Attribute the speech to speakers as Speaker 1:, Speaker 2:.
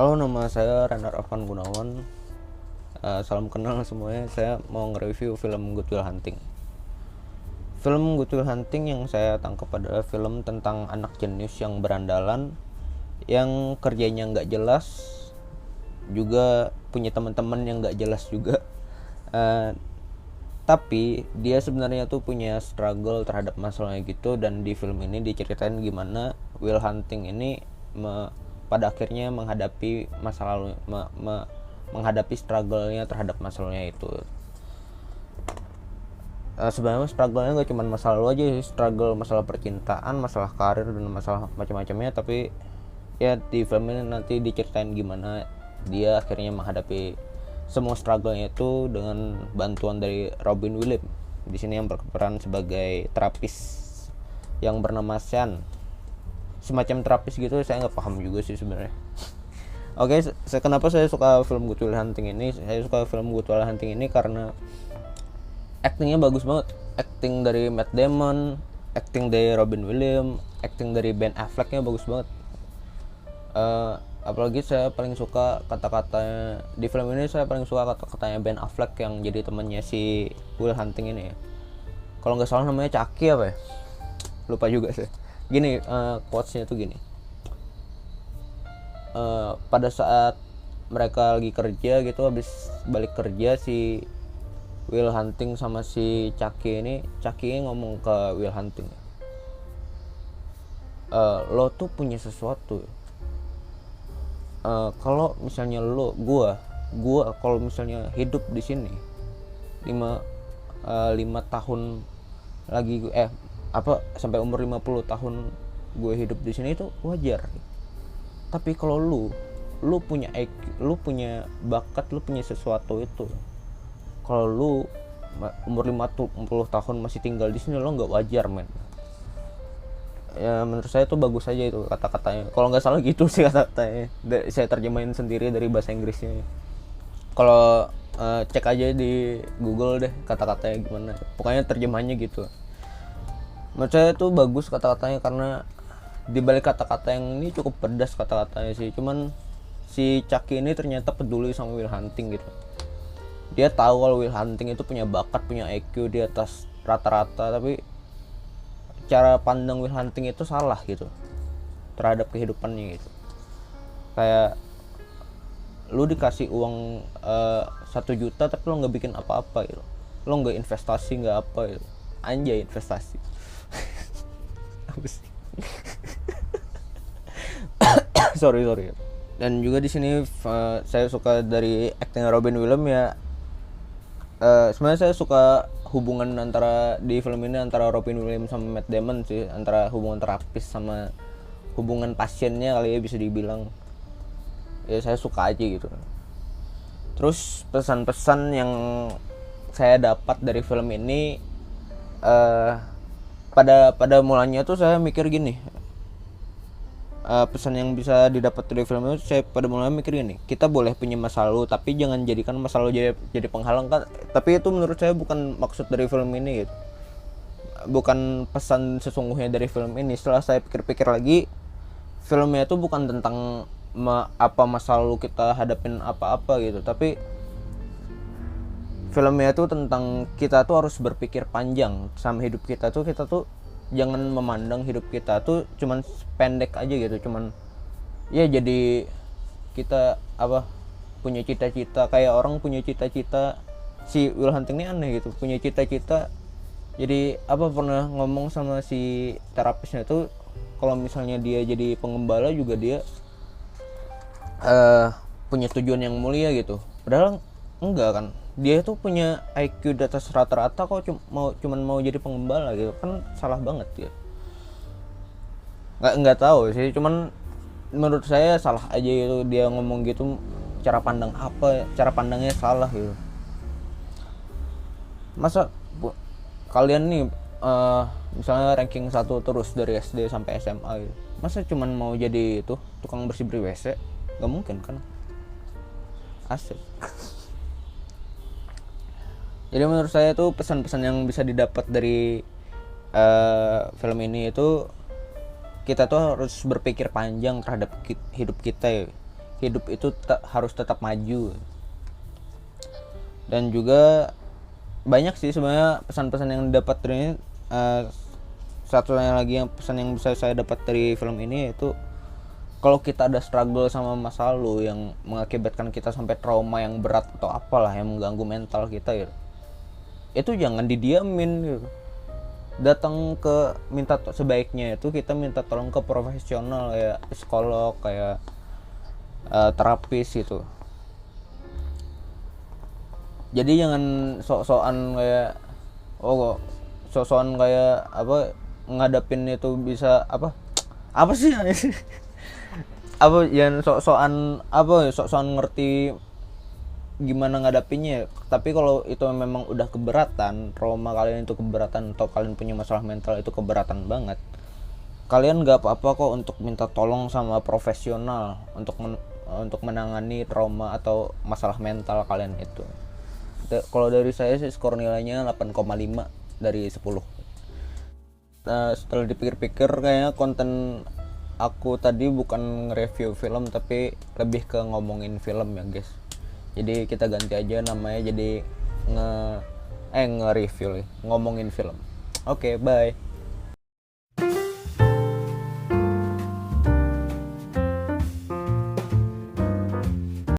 Speaker 1: Halo, nama saya Renard Afan Gunawan. Salam kenal semuanya. Saya mau nge-review film Good Will Hunting. Film Good Will Hunting yang saya tangkap adalah film tentang anak jenius yang berandalan, yang kerjanya nggak jelas, juga punya teman-teman yang nggak jelas juga. Tapi dia sebenarnya tuh punya struggle terhadap masalahnya gitu, dan di film ini diceritain gimana Will Hunting ini pada akhirnya menghadapi masa lalu, menghadapi struggle-nya terhadap masalahnya itu. Sebenarnya struggle-nya nggak cuma masa lalu aja sih, struggle masalah percintaan, masalah karir, dan masalah macam-macamnya. Tapi ya di film ini nanti diceritain gimana dia akhirnya menghadapi semua struggle-nya itu dengan bantuan dari Robin Williams. Di sini yang berperan sebagai terapis yang bernama Sean. Semacam terapis gitu, saya nggak paham juga sih sebenarnya. Oke, kenapa saya suka film Good Will Hunting ini? Saya suka film Good Will Hunting ini karena actingnya bagus banget. Acting dari Matt Damon, acting dari Robin Williams, acting dari Ben Affleck-nya bagus banget. Apalagi saya paling suka kata-katanya di film ini. Saya paling suka kata-katanya Ben Affleck yang jadi temannya si Will Hunting ini ya. Kalau nggak salah namanya Chucky apa ya? Lupa juga sih. Gini, quotes-nya tuh gini. Pada saat mereka lagi kerja gitu, habis balik kerja, si Will Hunting sama si Chucky ngomong ke Will Hunting, lo tuh punya sesuatu. Kalau misalnya gua kalau misalnya hidup di sini 5 tahun lagi, sampai umur 50 tahun gue hidup di sini itu wajar. Tapi kalau lu punya IQ, lu punya bakat, lu punya sesuatu itu, kalau lu umur 50 tahun masih tinggal di sini, lo nggak wajar, men. Ya menurut saya tuh bagus aja itu kata-katanya. Kalau nggak salah gitu sih kata-katanya. Saya terjemahin sendiri dari bahasa Inggrisnya. Kalau cek aja di Google deh kata-katanya gimana. Pokoknya terjemahannya gitu. Menurut saya tuh bagus kata-katanya, karena di balik kata-kata yang ini cukup pedas kata-katanya sih. Cuman si Chucky ini ternyata peduli sama Will Hunting gitu. Dia tahu kalau Will Hunting itu punya bakat, punya IQ di atas rata-rata, tapi cara pandang Will Hunting itu salah gitu terhadap kehidupannya gitu. Kayak lu dikasih uang 1 juta tapi lo nggak bikin apa-apa gitu. Lo nggak investasi, nggak apa gitu. Anjay, investasi. Apa sih? sorry. Dan juga di sini saya suka dari acting Robin Williams ya. Sebenarnya saya suka hubungan di film ini antara Robin Williams sama Matt Damon sih, antara hubungan terapis sama hubungan pasiennya kali ya bisa dibilang. Ya saya suka aja gitu. Terus pesan-pesan yang saya dapat dari film ini, pada mulanya tuh saya mikir gini. Pesan yang bisa didapat dari film itu, saya pada mulanya mikir gini, kita boleh punya masa lalu tapi jangan jadikan masa lalu jadi penghalang kan. Tapi itu menurut saya bukan maksud dari film ini gitu. Bukan pesan sesungguhnya dari film ini. Setelah saya pikir-pikir lagi, filmnya itu bukan tentang masa lalu kita hadapin apa-apa gitu, tapi filmnya itu tentang kita tuh harus berpikir panjang sama hidup kita tuh. Kita tuh jangan memandang hidup kita tuh cuman pendek aja gitu, cuman ya jadi kita punya cita-cita. Kayak orang punya cita-cita, si Will Hunting ini aneh gitu, punya cita-cita jadi pernah ngomong sama si terapisnya tuh, kalau misalnya dia jadi pengembala juga dia punya tujuan yang mulia gitu. Padahal enggak kan, dia tuh punya IQ di atas rata-rata kok cuman mau jadi pengembala gitu kan. Salah banget ya. Nggak tahu sih, cuman menurut saya salah aja itu dia ngomong gitu. Cara pandangnya salah gitu. Masa kalian nih misalnya ranking 1 terus dari SD sampai SMA gitu, masa cuman mau jadi itu tukang bersih WC? Nggak mungkin kan. Asik. Jadi menurut saya tuh pesan-pesan yang bisa didapat dari film ini itu, kita tuh harus berpikir panjang terhadap hidup kita ya. hidup itu harus tetap maju. Dan juga banyak sih sebenarnya pesan-pesan yang dapat dari ini. Satunya lagi yang pesan yang bisa saya dapat dari film ini yaitu kalau kita ada struggle sama masa lalu yang mengakibatkan kita sampai trauma yang berat atau apalah yang mengganggu mental kita gitu, itu jangan didiamin gitu. Datang ke sebaiknya itu kita minta tolong ke profesional ya, psikolog kayak terapis gitu. Jadi jangan sok-sokan kayak sok-sokan kayak apa ngadapin itu bisa apa sih apa yang sok-sokan ngerti gimana ngadapinnya. Tapi kalau itu memang udah keberatan, trauma kalian itu keberatan atau kalian punya masalah mental itu keberatan banget, kalian gak apa-apa kok untuk minta tolong sama profesional untuk menangani trauma atau masalah mental kalian itu. Kalau dari saya sih skor nilainya 8,5 dari 10. Setelah dipikir-pikir kayaknya konten aku tadi bukan nge-review film tapi lebih ke ngomongin film ya guys. Jadi kita ganti aja namanya jadi nge-review ngomongin film. Oke, bye.